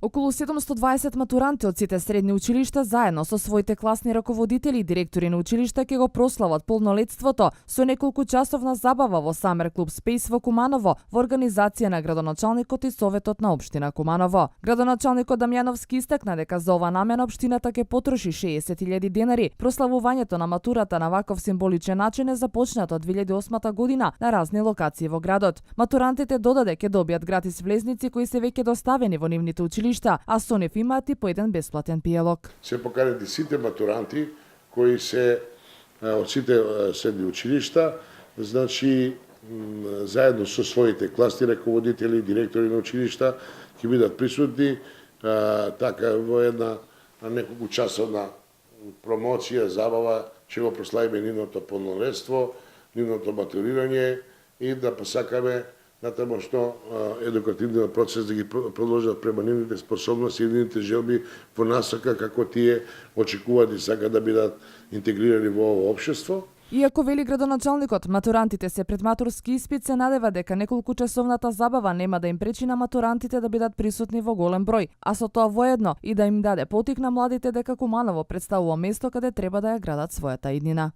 Околу 720 матуранти од сите средни училишта заедно со своите класни раководители и директори на училишта ќе го прослават полнолетството со неколку часовна забава во Самер клуб Спейс во Куманово во организација на градоначалникот и советот на општина Куманово. Градоначалникот Дамјановски истакна дека за ова намена општината ќе потроши 60.000 денари. Прославувањето на матурата на ваков символичен начин е започнато од 2008 година на разни локации во градот. Матурантите додаде ќе добијат гратис влезници кои се веќе доставени во нивните училишта, а со нив имаат и по еден бесплатен пиелок. Се поканети сите матуранти кои се од сите средни училишта, значи заедно со своите класни раководители, директори на училишта ќе бидат присутни така во една неколку часовна промоција, забава, ќе го прославиме нивното полнолетство, нивното матурирање и да посакаме натаму што едукативниот процес да ги продолжат према нивните способности и нивните желби во насока како тие очекуваат и сакаат да бидат интегрирани во ово општество. Иако вели градоначалникот, матурантите се пред матурски испит, се надева дека неколку часовната забава нема да им пречи на матурантите да бидат присутни во голем број, а со тоа воедно и да им даде потик на младите дека Куманово представува место каде треба да ја градат својата иднина.